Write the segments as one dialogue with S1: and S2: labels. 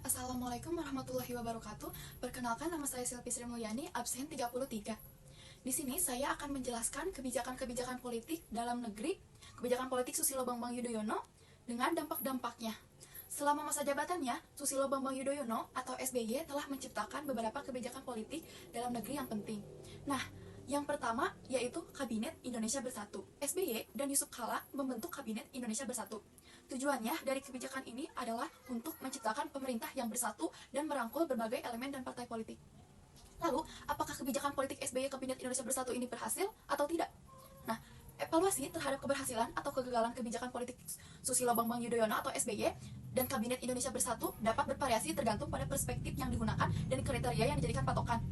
S1: Assalamualaikum warahmatullahi wabarakatuh. Perkenalkan, nama saya Silvi Sri Mulyani, absen 33. Di sini saya akan menjelaskan kebijakan-kebijakan politik dalam negeri, kebijakan politik Susilo Bambang Yudhoyono dengan dampak-dampaknya. Selama masa jabatannya, Susilo Bambang Yudhoyono atau SBY telah menciptakan beberapa kebijakan politik dalam negeri yang penting. Nah, yang pertama yaitu Kabinet Indonesia Bersatu. SBY dan Yusuf Kala membentuk Kabinet Indonesia Bersatu. Tujuannya dari kebijakan ini adalah untuk menciptakan pemerintah yang bersatu dan merangkul berbagai elemen dan partai politik. Lalu, apakah kebijakan politik SBY Kabinet Indonesia Bersatu ini berhasil atau tidak? Nah, evaluasi terhadap keberhasilan atau kegagalan kebijakan politik Susilo Bambang Yudhoyono atau SBY dan Kabinet Indonesia Bersatu dapat bervariasi tergantung pada perspektif yang digunakan dan kriteria yang dijadikan patokan.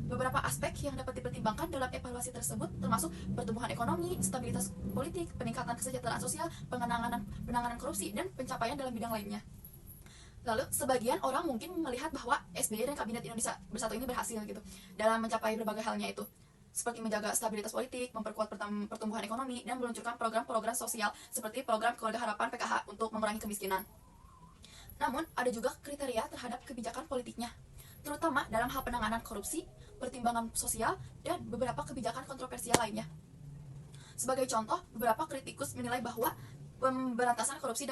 S1: Beberapa aspek yang dapat dipertimbangkan dalam evaluasi tersebut termasuk pertumbuhan ekonomi, stabilitas politik, peningkatan kesejahteraan sosial, penanganan korupsi, dan pencapaian dalam bidang lainnya. Lalu, sebagian orang mungkin melihat bahwa SBY dan Kabinet Indonesia Bersatu ini berhasil gitu dalam mencapai berbagai halnya itu, seperti menjaga stabilitas politik, memperkuat pertumbuhan ekonomi, dan meluncurkan program-program sosial seperti program Keluarga Harapan PKH untuk mengurangi kemiskinan. Namun, ada juga kriteria terhadap kebijakan politiknya, terutama dalam hal penanganan korupsi, pertimbangan sosial, dan beberapa kebijakan kontroversial lainnya. Sebagai contoh, beberapa kritikus menilai bahwa pemberantasan korupsi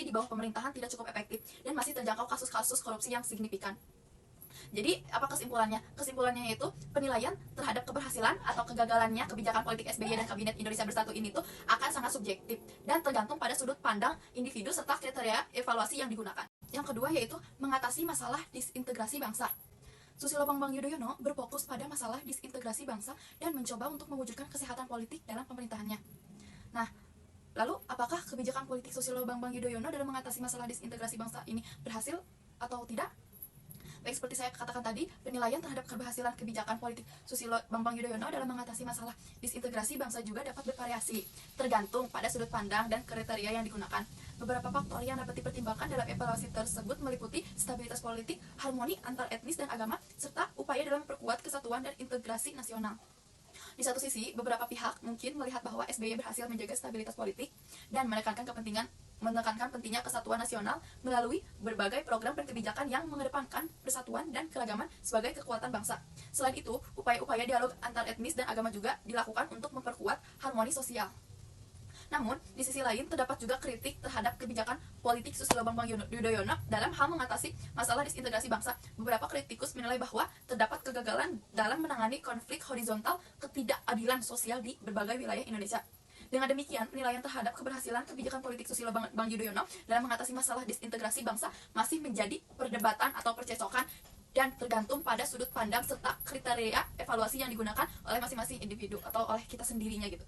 S1: di bawah pemerintahan tidak cukup efektif dan masih terjangkau kasus-kasus korupsi yang signifikan. Jadi, apa kesimpulannya? Kesimpulannya yaitu penilaian terhadap keberhasilan atau kegagalannya kebijakan politik SBY dan Kabinet Indonesia Bersatu ini tuh akan sangat subjektif dan tergantung pada sudut pandang individu serta kriteria evaluasi yang digunakan. Yang kedua yaitu mengatasi masalah disintegrasi bangsa. Susilo Bambang Yudhoyono berfokus pada masalah disintegrasi bangsa dan mencoba untuk mewujudkan kesehatan politik dalam pemerintahannya. Nah, lalu apakah kebijakan politik Susilo Bambang Yudhoyono dalam mengatasi masalah disintegrasi bangsa ini berhasil atau tidak? Baik, seperti saya katakan tadi, penilaian terhadap keberhasilan kebijakan politik Susilo Bambang Yudhoyono dalam mengatasi masalah disintegrasi bangsa juga dapat bervariasi, tergantung pada sudut pandang dan kriteria yang digunakan. Beberapa faktor yang dapat dipertimbangkan dalam evaluasi tersebut meliputi stabilitas politik, harmoni antar etnis dan agama, serta upaya dalam memperkuat kesatuan dan integrasi nasional. Di satu sisi, beberapa pihak mungkin melihat bahwa SBY berhasil menjaga stabilitas politik dan menekankan pentingnya kesatuan nasional melalui berbagai program dan kebijakan yang mengedepankan persatuan dan keragaman sebagai kekuatan bangsa. Selain itu, upaya-upaya dialog antar etnis dan agama juga dilakukan untuk memperkuat harmoni sosial. Namun, di sisi lain terdapat juga kritik terhadap kebijakan politik Susilo Bambang Yudhoyono dalam hal mengatasi masalah disintegrasi bangsa. Beberapa kritikus menilai bahwa terdapat kegagalan dalam menangani konflik horizontal ketidakadilan sosial di berbagai wilayah Indonesia. Dengan demikian, penilaian terhadap keberhasilan kebijakan politik Susilo Bambang Yudhoyono dalam mengatasi masalah disintegrasi bangsa masih menjadi perdebatan atau percecokan dan tergantung pada sudut pandang serta kriteria evaluasi yang digunakan oleh masing-masing individu atau oleh kita sendirinya gitu.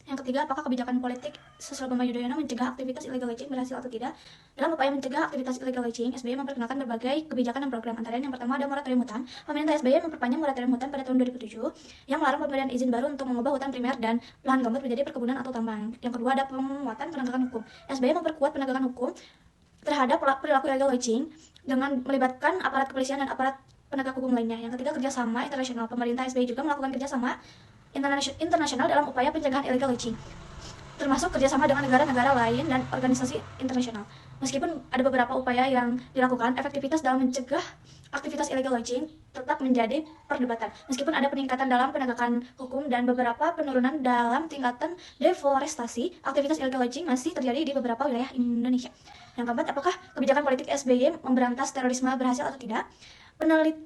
S2: Yang ketiga, apakah kebijakan politik Susilo Bambang Yudhoyono mencegah aktivitas illegal leaching berhasil atau tidak? Dalam upaya mencegah aktivitas illegal leaching, SBY memperkenalkan berbagai kebijakan dan program. Antara yang pertama ada moratorium hutan. Pemerintah SBY memperpanjang moratorium hutan pada tahun 2007 yang melarang pemberian izin baru untuk mengubah hutan primer dan lahan gambut menjadi perkebunan atau tambang. Yang kedua ada penguatan penegakan hukum. SBY memperkuat penegakan hukum terhadap perilaku illegal leaching dengan melibatkan aparat kepolisian dan aparat penegak hukum lainnya. Yang ketiga, kerjasama internasional. Pemerintah SBY juga melakukan kerjasama internasional dalam upaya pencegahan illegal leaching, termasuk kerjasama dengan negara-negara lain dan organisasi internasional. Meskipun ada beberapa upaya yang dilakukan, efektivitas dalam mencegah aktivitas illegal leaching tetap menjadi perdebatan. Meskipun ada peningkatan dalam penegakan hukum dan beberapa penurunan dalam tingkatan deforestasi, aktivitas illegal leaching masih terjadi di beberapa wilayah Indonesia. Yang keempat, apakah kebijakan politik SBY memberantas terorisme berhasil atau tidak?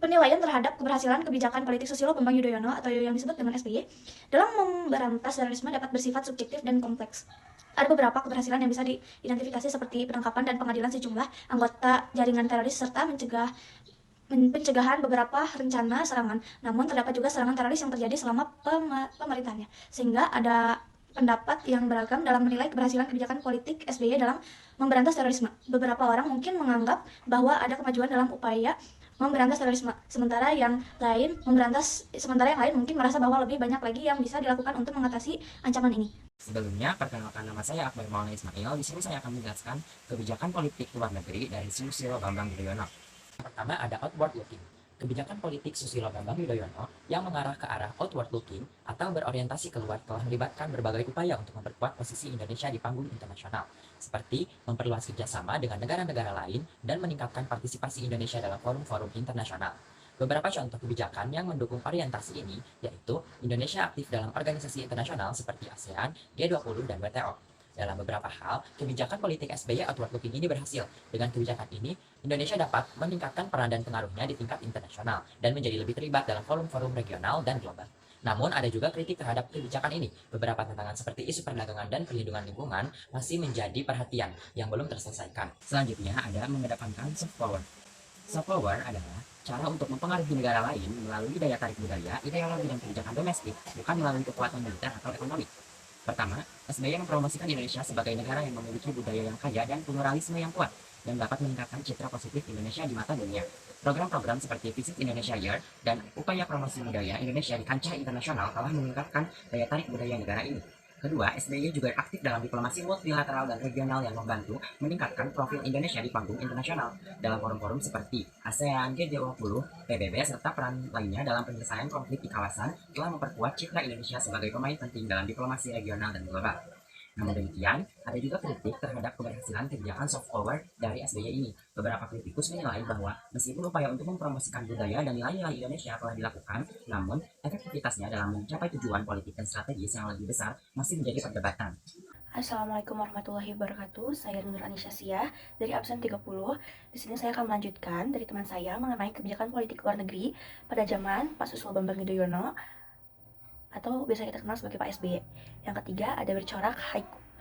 S2: Penilaian terhadap keberhasilan kebijakan politik Susilo Bambang Yudhoyono atau yang disebut dengan SBY dalam memberantas terorisme dapat bersifat subjektif dan kompleks. Ada beberapa keberhasilan yang bisa diidentifikasi seperti penangkapan dan pengadilan sejumlah anggota jaringan teroris serta pencegahan beberapa rencana serangan. Namun terdapat juga serangan teroris yang terjadi selama pemerintahannya, sehingga ada pendapat yang beragam dalam menilai keberhasilan kebijakan politik SBY dalam memberantas terorisme. Beberapa orang mungkin menganggap bahwa ada kemajuan dalam upaya memberantas terorisme, sementara yang lain mungkin merasa bahwa lebih banyak lagi yang bisa dilakukan untuk mengatasi ancaman ini.
S3: Sebelumnya, perkenalkan, nama saya Akbar Maulana Ismail. Di sini saya akan menjelaskan kebijakan politik luar negeri dari Susilo Bambang Yudhoyono. Pertama ada outward looking. Kebijakan politik Susilo Bambang Yudhoyono yang mengarah ke arah outward looking atau berorientasi keluar telah melibatkan berbagai upaya untuk memperkuat posisi Indonesia di panggung internasional, seperti memperluas kerjasama dengan negara-negara lain dan meningkatkan partisipasi Indonesia dalam forum-forum internasional. Beberapa contoh kebijakan yang mendukung orientasi ini yaitu Indonesia aktif dalam organisasi internasional seperti ASEAN, G20, dan WTO. Dalam beberapa hal, kebijakan politik SBY outward looking ini berhasil. Dengan kebijakan ini, Indonesia dapat meningkatkan peran dan pengaruhnya di tingkat internasional dan menjadi lebih terlibat dalam forum-forum regional dan global. Namun, ada juga kritik terhadap kebijakan ini. Beberapa tantangan seperti isu perdagangan dan perlindungan lingkungan masih menjadi perhatian yang belum terselesaikan. Selanjutnya, ada mengedepankan soft power. Soft power adalah cara untuk mempengaruhi negara lain melalui daya tarik budaya, ideologi, dan kebijakan domestik, bukan melalui kekuatan militer atau ekonomi. Pertama, SBY mempromosikan Indonesia sebagai negara yang memiliki budaya yang kaya dan pluralisme yang kuat, dan dapat meningkatkan citra positif Indonesia di mata dunia. Program-program seperti Visit Indonesia Year dan upaya promosi budaya Indonesia di kancah internasional telah meningkatkan daya tarik budaya negara ini. Kedua, SBY juga aktif dalam diplomasi multilateral dan regional yang membantu meningkatkan profil Indonesia di panggung internasional dalam forum-forum seperti ASEAN, G20, PBB, serta peran lainnya dalam penyelesaian konflik di kawasan telah memperkuat citra Indonesia sebagai pemain penting dalam diplomasi regional dan global. Namun demikian, ada juga kritik terhadap keberhasilan kebijakan soft power dari SBY ini. Beberapa kritikus menilai bahwa meskipun upaya untuk mempromosikan budaya dan nilai-nilai Indonesia telah dilakukan, namun efektivitasnya dalam mencapai tujuan politik dan strategis yang lebih besar masih menjadi perdebatan.
S2: Assalamualaikum warahmatullahi wabarakatuh. Saya Nur Anisha Siah dari absen 30. Di sini saya akan melanjutkan dari teman saya mengenai kebijakan politik luar negeri pada zaman Pak Susilo Bambang Yudhoyono atau biasa kita kenal sebagai Pak SBY. Yang ketiga ada bercorak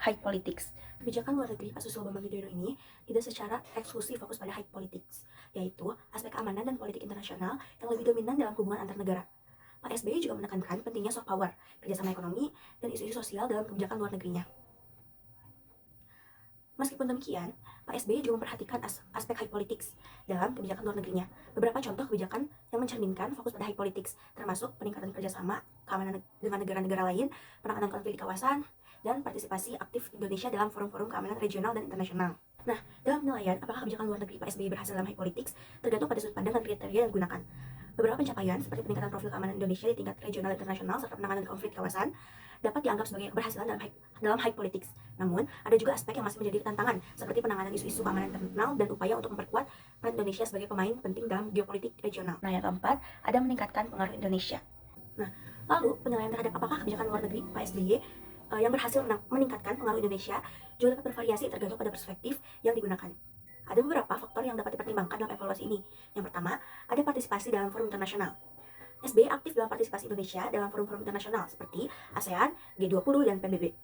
S2: high politics. Kebijakan luar negeri Pak Susilo Bambang Yudhoyono ini tidak secara eksklusif fokus pada high politics, yaitu aspek keamanan dan politik internasional yang lebih dominan dalam hubungan antar negara. Pak SBY juga menekankan pentingnya soft power, kerjasama ekonomi, dan isu-isu sosial dalam kebijakan luar negerinya. Meskipun demikian, Pak SBY juga memperhatikan aspek high politics dalam kebijakan luar negerinya. Beberapa contoh kebijakan yang mencerminkan fokus pada high politics, termasuk peningkatan kerjasama keamanan dengan negara-negara lain, penanganan konflik di kawasan, dan partisipasi aktif Indonesia dalam forum-forum keamanan regional dan internasional. Nah, dalam penilaian apakah kebijakan luar negeri Pak SBY berhasil dalam high politics tergantung pada sudut pandang dan kriteria yang digunakan. Beberapa pencapaian seperti peningkatan profil keamanan Indonesia di tingkat regional dan internasional serta penanganan konflik di kawasan dapat dianggap sebagai keberhasilan dalam high politics. Namun, ada juga aspek yang masih menjadi tantangan seperti penanganan isu-isu keamanan internal dan upaya untuk memperkuat peran Indonesia sebagai pemain penting dalam geopolitik regional. Nah, yang keempat, ada meningkatkan pengaruh Indonesia. Nah, lalu penilaian terhadap apakah kebijakan luar negeri Pak SBY yang berhasil meningkatkan pengaruh Indonesia juga dapat bervariasi tergantung pada perspektif yang digunakan. Ada beberapa faktor yang dapat dipertimbangkan dalam evaluasi ini. Yang pertama, ada partisipasi dalam forum internasional. SBY aktif dalam partisipasi Indonesia dalam forum-forum internasional seperti ASEAN, G20, dan PBB.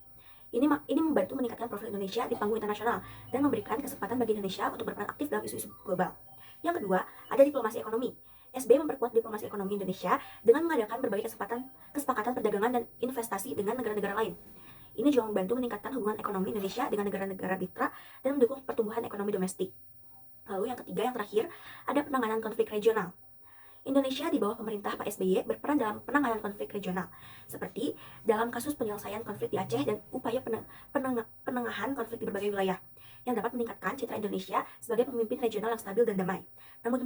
S2: Ini membantu meningkatkan profil Indonesia di panggung internasional dan memberikan kesempatan bagi Indonesia untuk berperan aktif dalam isu-isu global. Yang kedua, ada diplomasi ekonomi. SBY memperkuat diplomasi ekonomi Indonesia dengan mengadakan berbagai kesepakatan perdagangan dan investasi dengan negara-negara lain. Ini juga membantu meningkatkan hubungan ekonomi Indonesia dengan negara-negara mitra dan mendukung pertumbuhan ekonomi domestik. Lalu yang ketiga, yang terakhir, ada penanganan konflik regional. Indonesia di bawah pemerintah Pak SBY berperan dalam penanganan konflik regional, seperti dalam kasus penyelesaian konflik di Aceh dan upaya penengahan konflik di berbagai wilayah, yang dapat meningkatkan citra Indonesia sebagai pemimpin regional yang stabil dan damai. Namun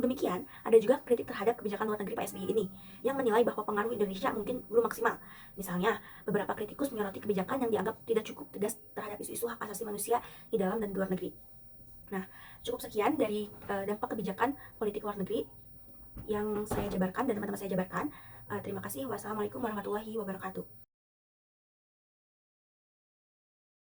S2: demikian, ada juga kritik terhadap kebijakan luar negeri Pak SBY ini, yang menilai bahwa pengaruh Indonesia mungkin belum maksimal. Misalnya, beberapa kritikus menyoroti kebijakan yang dianggap tidak cukup tegas terhadap isu-isu hak asasi manusia di dalam dan di luar negeri. Nah, cukup sekian dari dampak kebijakan politik luar negeri yang saya jabarkan dan teman-teman saya jabarkan. Terima kasih. Wassalamualaikum warahmatullahi wabarakatuh.